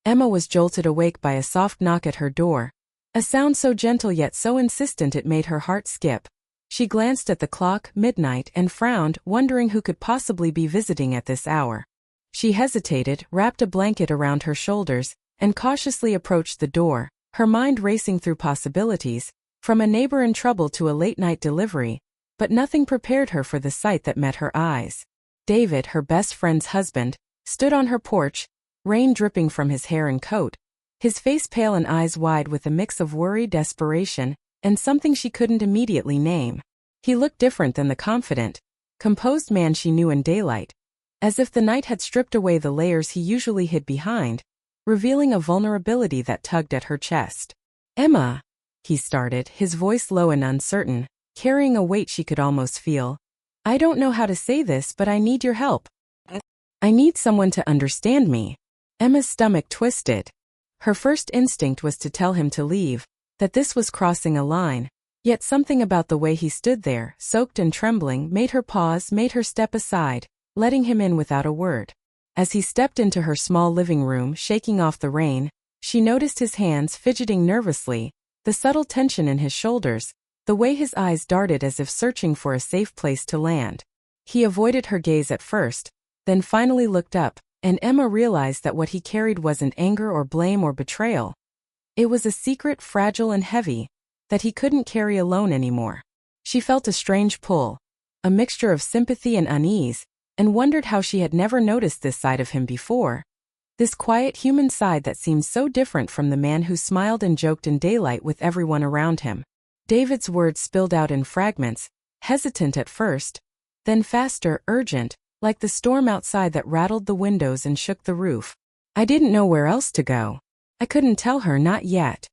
Emma was jolted awake by a soft knock at her door, a sound so gentle yet so insistent it made her heart skip. She glanced at the clock, midnight, and frowned, wondering who could possibly be visiting at this hour. She hesitated, wrapped a blanket around her shoulders, and cautiously approached the door, her mind racing through possibilities, from a neighbor in trouble to a late-night delivery, but nothing prepared her for the sight that met her eyes. David, her best friend's husband, stood on her porch, rain dripping from his hair and coat, his face pale and eyes wide with a mix of worry, desperation, and something she couldn't immediately name. He looked different than the confident, composed man she knew in daylight, as if the night had stripped away the layers he usually hid behind, revealing a vulnerability that tugged at her chest. "Emma," he started, his voice low and uncertain, carrying a weight she could almost feel. "I don't know how to say this, but I need your help. I need someone to understand me." Emma's stomach twisted. Her first instinct was to tell him to leave, that this was crossing a line, yet something about the way he stood there, soaked and trembling, made her pause, made her step aside, letting him in without a word. As he stepped into her small living room, shaking off the rain, she noticed his hands fidgeting nervously, the subtle tension in his shoulders, the way his eyes darted as if searching for a safe place to land. He avoided her gaze at first, then finally looked up, and Emma realized that what he carried wasn't anger or blame or betrayal. It was a secret, fragile and heavy, that he couldn't carry alone anymore. She felt a strange pull, a mixture of sympathy and unease, and wondered how she had never noticed this side of him before. This quiet human side that seemed so different from the man who smiled and joked in daylight with everyone around him. David's words spilled out in fragments, hesitant at first, then faster, urgent, like the storm outside that rattled the windows and shook the roof. "I didn't know where else to go. I couldn't tell her, not yet.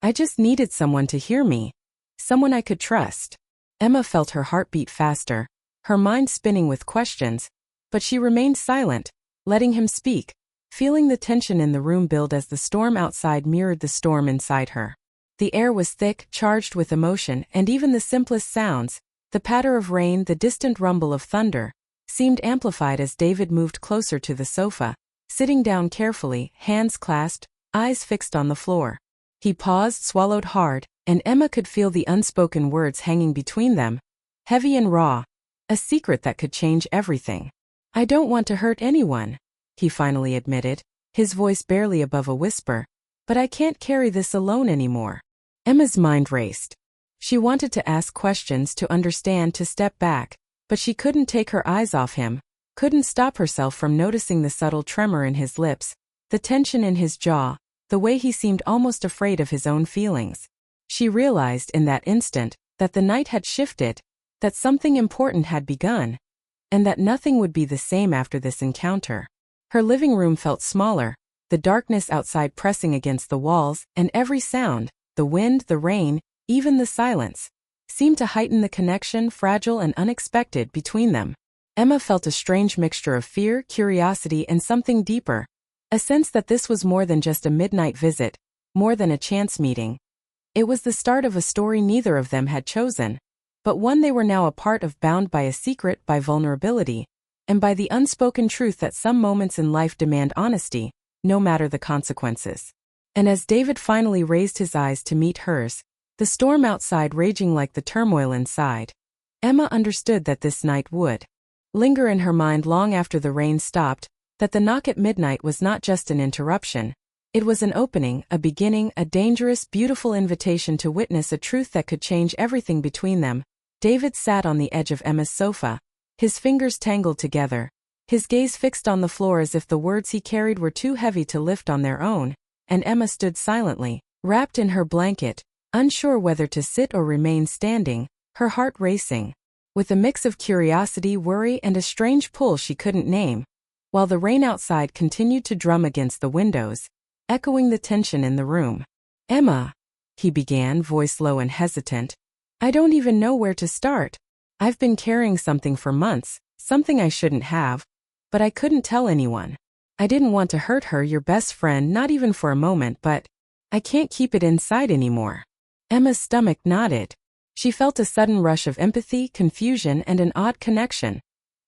I just needed someone to hear me. Someone I could trust." Emma felt her heart beat faster, her mind spinning with questions, but she remained silent, letting him speak, feeling the tension in the room build as the storm outside mirrored the storm inside her. The air was thick, charged with emotion, and even the simplest sounds, the patter of rain, the distant rumble of thunder, seemed amplified as David moved closer to the sofa, sitting down carefully, hands clasped, eyes fixed on the floor. He paused, swallowed hard, and Emma could feel the unspoken words hanging between them, heavy and raw, a secret that could change everything. "I don't want to hurt anyone," he finally admitted, his voice barely above a whisper, "but I can't carry this alone anymore." Emma's mind raced. She wanted to ask questions, to understand, to step back, but she couldn't take her eyes off him, couldn't stop herself from noticing the subtle tremor in his lips, the tension in his jaw, the way he seemed almost afraid of his own feelings. She realized in that instant that the night had shifted, that something important had begun, and that nothing would be the same after this encounter. Her living room felt smaller, the darkness outside pressing against the walls, and every sound, the wind, the rain, even the silence, seemed to heighten the connection, fragile and unexpected, between them. Emma felt a strange mixture of fear, curiosity, and something deeper, a sense that this was more than just a midnight visit, more than a chance meeting. It was the start of a story neither of them had chosen, but one they were now a part of, bound by a secret, by vulnerability, and by the unspoken truth that some moments in life demand honesty, no matter the consequences. And as David finally raised his eyes to meet hers, the storm outside raging like the turmoil inside, Emma understood that this night would linger in her mind long after the rain stopped, that the knock at midnight was not just an interruption. It was an opening, a beginning, a dangerous, beautiful invitation to witness a truth that could change everything between them. David sat on the edge of Emma's sofa, his fingers tangled together, his gaze fixed on the floor as if the words he carried were too heavy to lift on their own, and Emma stood silently, wrapped in her blanket, unsure whether to sit or remain standing, her heart racing, with a mix of curiosity, worry, and a strange pull she couldn't name, while the rain outside continued to drum against the windows, echoing the tension in the room. "Emma," he began, voice low and hesitant, "I don't even know where to start. I've been carrying something for months, something I shouldn't have, but I couldn't tell anyone. I didn't want to hurt her, your best friend, not even for a moment, but I can't keep it inside anymore." Emma's stomach knotted. She felt a sudden rush of empathy, confusion, and an odd connection,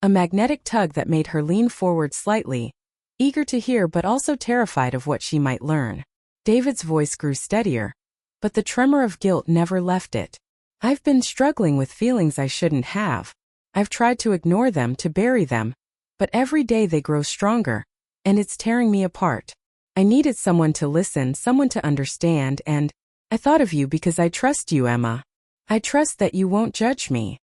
a magnetic tug that made her lean forward slightly, eager to hear but also terrified of what she might learn. David's voice grew steadier, but the tremor of guilt never left it. I've been struggling with feelings I shouldn't have. I've tried to ignore them, to bury them, but every day they grow stronger, and it's tearing me apart. I needed someone to listen, someone to understand, and I thought of you because I trust you, Emma. I trust that you won't judge me.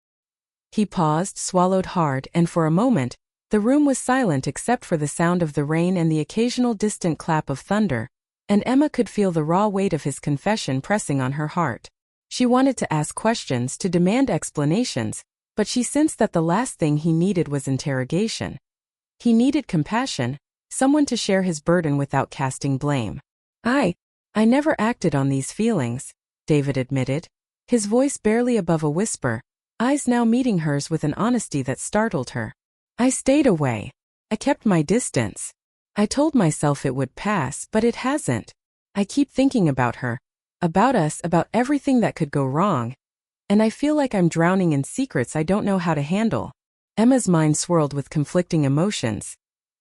He paused, swallowed hard, and for a moment, the room was silent except for the sound of the rain and the occasional distant clap of thunder, and Emma could feel the raw weight of his confession pressing on her heart. She wanted to ask questions, to demand explanations, but she sensed that the last thing he needed was interrogation. He needed compassion, someone to share his burden without casting blame. I never acted on these feelings, David admitted, his voice barely above a whisper, eyes now meeting hers with an honesty that startled her. I stayed away. I kept my distance. I told myself it would pass, but it hasn't. I keep thinking about her, about us, about everything that could go wrong, and I feel like I'm drowning in secrets I don't know how to handle. Emma's mind swirled with conflicting emotions.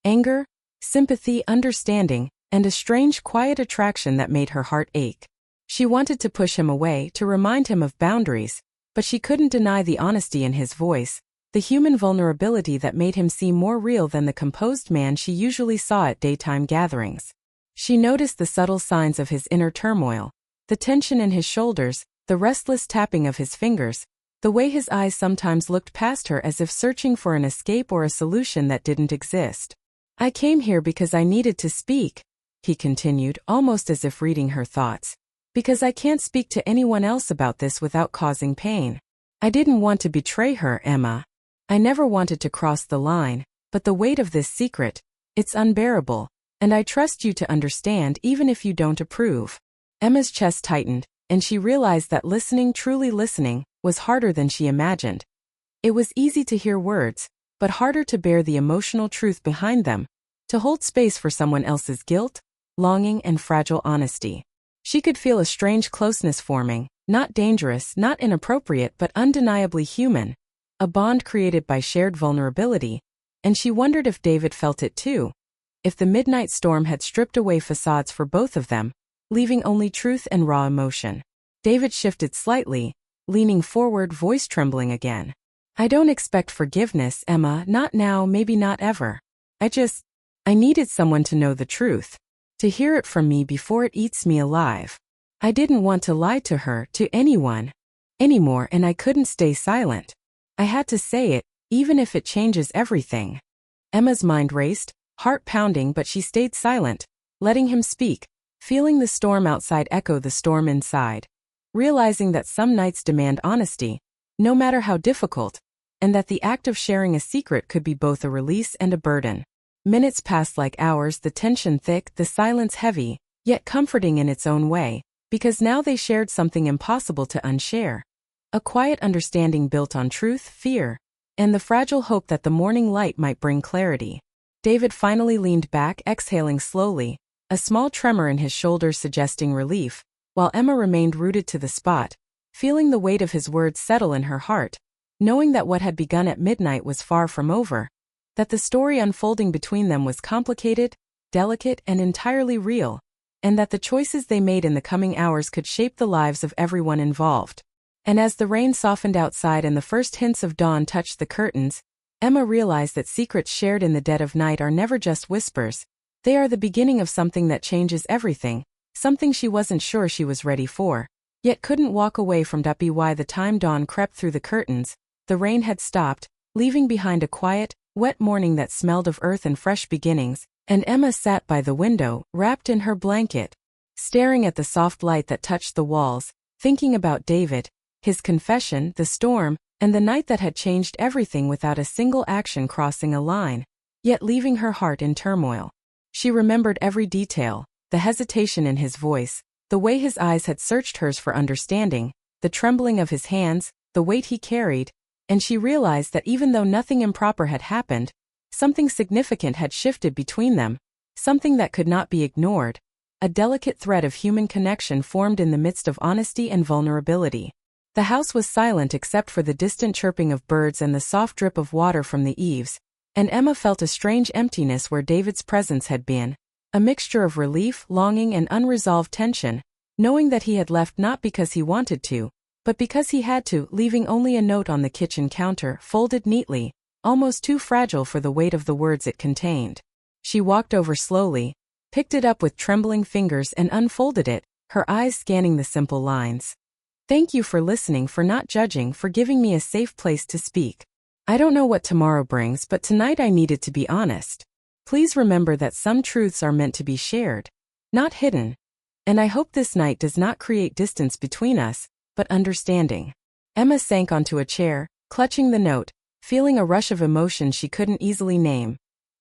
Anger, sympathy, understanding, and a strange quiet attraction that made her heart ache. She wanted to push him away, to remind him of boundaries, but she couldn't deny the honesty in his voice, the human vulnerability that made him seem more real than the composed man she usually saw at daytime gatherings. She noticed the subtle signs of his inner turmoil, the tension in his shoulders, the restless tapping of his fingers, the way his eyes sometimes looked past her as if searching for an escape or a solution that didn't exist. I came here because I needed to speak, he continued, almost as if reading her thoughts. Because I can't speak to anyone else about this without causing pain. I didn't want to betray her, Emma. I never wanted to cross the line, but the weight of this secret, it's unbearable, and I trust you to understand even if you don't approve. Emma's chest tightened, and she realized that listening, truly listening, was harder than she imagined. It was easy to hear words, but harder to bear the emotional truth behind them, to hold space for someone else's guilt, longing, and fragile honesty. She could feel a strange closeness forming, not dangerous, not inappropriate, but undeniably human, a bond created by shared vulnerability, and she wondered if David felt it too, if the midnight storm had stripped away facades for both of them, leaving only truth and raw emotion. David shifted slightly, leaning forward, voice trembling again. I don't expect forgiveness, Emma, not now, maybe not ever. I needed someone to know the truth, to hear it from me before it eats me alive. I didn't want to lie to her, to anyone, anymore, and I couldn't stay silent. I had to say it, even if it changes everything. Emma's mind raced, heart pounding, but she stayed silent, letting him speak, feeling the storm outside echo the storm inside, realizing that some nights demand honesty, no matter how difficult, and that the act of sharing a secret could be both a release and a burden. Minutes passed like hours, the tension thick, the silence heavy, yet comforting in its own way, because now they shared something impossible to unshare. A quiet understanding built on truth, fear, and the fragile hope that the morning light might bring clarity. David finally leaned back, exhaling slowly, a small tremor in his shoulders suggesting relief, while Emma remained rooted to the spot, feeling the weight of his words settle in her heart, knowing that what had begun at midnight was far from over, that the story unfolding between them was complicated, delicate, and entirely real, and that the choices they made in the coming hours could shape the lives of everyone involved. And as the rain softened outside and the first hints of dawn touched the curtains, Emma realized that secrets shared in the dead of night are never just whispers. They are the beginning of something that changes everything, something she wasn't sure she was ready for, yet couldn't walk away from. By the time dawn crept through the curtains, the rain had stopped, leaving behind a quiet, wet morning that smelled of earth and fresh beginnings, and Emma sat by the window, wrapped in her blanket, staring at the soft light that touched the walls, thinking about David, his confession, the storm, and the night that had changed everything without a single action crossing a line, yet leaving her heart in turmoil. She remembered every detail, the hesitation in his voice, the way his eyes had searched hers for understanding, the trembling of his hands, the weight he carried, and she realized that even though nothing improper had happened, something significant had shifted between them, something that could not be ignored, a delicate thread of human connection formed in the midst of honesty and vulnerability. The house was silent except for the distant chirping of birds and the soft drip of water from the eaves, and Emma felt a strange emptiness where David's presence had been, a mixture of relief, longing, and unresolved tension, knowing that he had left not because he wanted to, but because he had to, leaving only a note on the kitchen counter, folded neatly, almost too fragile for the weight of the words it contained. She walked over slowly, picked it up with trembling fingers and unfolded it, her eyes scanning the simple lines. "Thank you for listening, for not judging, for giving me a safe place to speak. I don't know what tomorrow brings, but tonight I needed to be honest. Please remember that some truths are meant to be shared, not hidden. And I hope this night does not create distance between us, but understanding." Emma sank onto a chair, clutching the note, feeling a rush of emotion she couldn't easily name.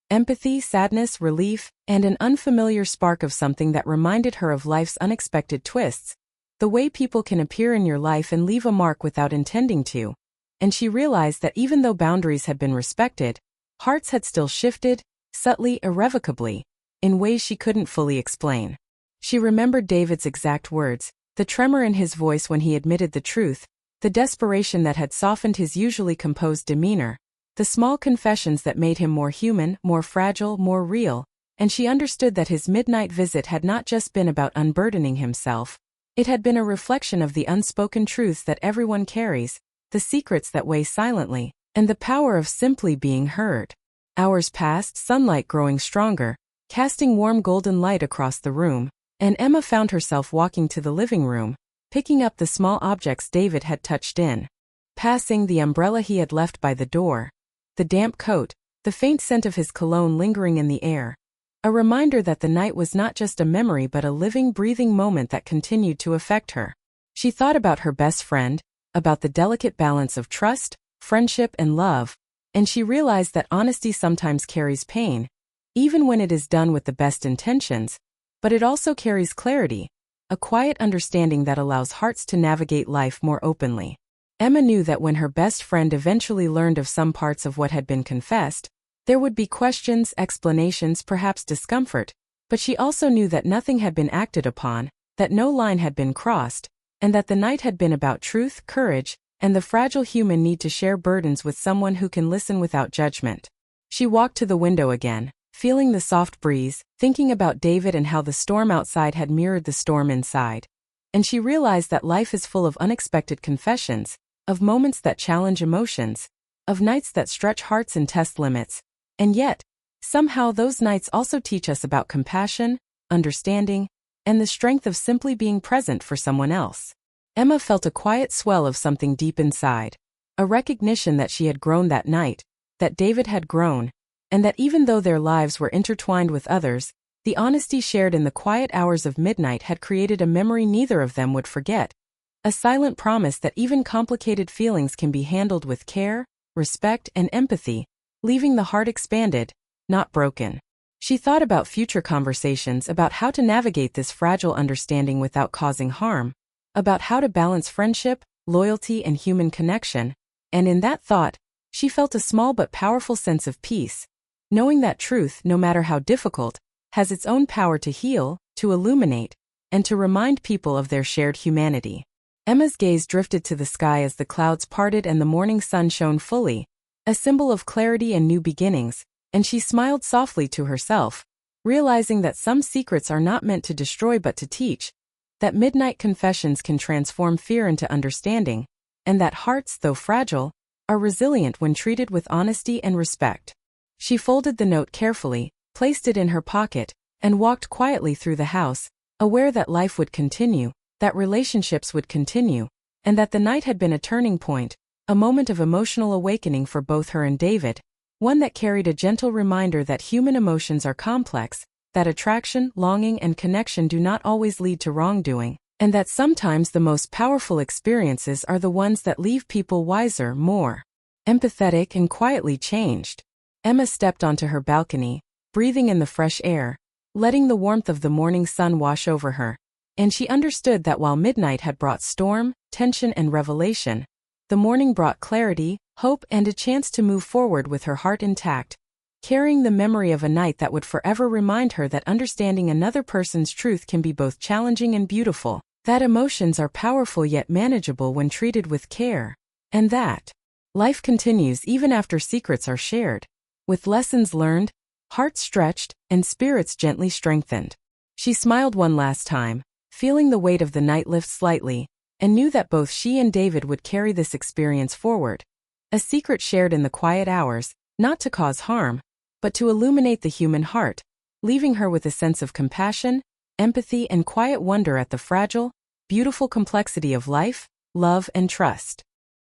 Empathy, sadness, relief, and an unfamiliar spark of something that reminded her of life's unexpected twists, the way people can appear in your life and leave a mark without intending to. And she realized that even though boundaries had been respected, hearts had still shifted, subtly, irrevocably, in ways she couldn't fully explain. She remembered David's exact words, the tremor in his voice when he admitted the truth, the desperation that had softened his usually composed demeanor, the small confessions that made him more human, more fragile, more real, and she understood that his midnight visit had not just been about unburdening himself. It had been a reflection of the unspoken truths that everyone carries, the secrets that weigh silently, and the power of simply being heard. Hours passed, sunlight growing stronger, casting warm golden light across the room, and Emma found herself walking to the living room, picking up the small objects David had touched in. Passing the umbrella he had left by the door, the damp coat, the faint scent of his cologne lingering in the air. A reminder that the night was not just a memory but a living, breathing moment that continued to affect her. She thought about her best friend, about the delicate balance of trust, friendship, and love, and she realized that honesty sometimes carries pain, even when it is done with the best intentions, but it also carries clarity, a quiet understanding that allows hearts to navigate life more openly. Emma knew that when her best friend eventually learned of some parts of what had been confessed, there would be questions, explanations, perhaps discomfort, but she also knew that nothing had been acted upon, that no line had been crossed, and that the night had been about truth, courage, and the fragile human need to share burdens with someone who can listen without judgment. She walked to the window again, feeling the soft breeze, thinking about David and how the storm outside had mirrored the storm inside. And she realized that life is full of unexpected confessions, of moments that challenge emotions, of nights that stretch hearts and test limits, and yet, somehow those nights also teach us about compassion, understanding, and the strength of simply being present for someone else. Emma felt a quiet swell of something deep inside, a recognition that she had grown that night, that David had grown, and that even though their lives were intertwined with others, the honesty shared in the quiet hours of midnight had created a memory neither of them would forget. A silent promise that even complicated feelings can be handled with care, respect, and empathy, leaving the heart expanded, not broken. She thought about future conversations about how to navigate this fragile understanding without causing harm, about how to balance friendship, loyalty, and human connection, and in that thought, she felt a small but powerful sense of peace, knowing that truth, no matter how difficult, has its own power to heal, to illuminate, and to remind people of their shared humanity. Emma's gaze drifted to the sky as the clouds parted and the morning sun shone fully, a symbol of clarity and new beginnings, and she smiled softly to herself, realizing that some secrets are not meant to destroy but to teach, that midnight confessions can transform fear into understanding, and that hearts, though fragile, are resilient when treated with honesty and respect. She folded the note carefully, placed it in her pocket, and walked quietly through the house, aware that life would continue, that relationships would continue, and that the night had been a turning point, a moment of emotional awakening for both her and David, one that carried a gentle reminder that human emotions are complex, that attraction, longing, and connection do not always lead to wrongdoing, and that sometimes the most powerful experiences are the ones that leave people wiser, more empathetic, and quietly changed. Emma stepped onto her balcony, breathing in the fresh air, letting the warmth of the morning sun wash over her. And she understood that while midnight had brought storm, tension, and revelation, the morning brought clarity, hope, and a chance to move forward with her heart intact, carrying the memory of a night that would forever remind her that understanding another person's truth can be both challenging and beautiful, that emotions are powerful yet manageable when treated with care, and that life continues even after secrets are shared. With lessons learned, hearts stretched, and spirits gently strengthened. She smiled one last time, feeling the weight of the night lift slightly, and knew that both she and David would carry this experience forward. A secret shared in the quiet hours, not to cause harm, but to illuminate the human heart, leaving her with a sense of compassion, empathy, and quiet wonder at the fragile, beautiful complexity of life, love, and trust.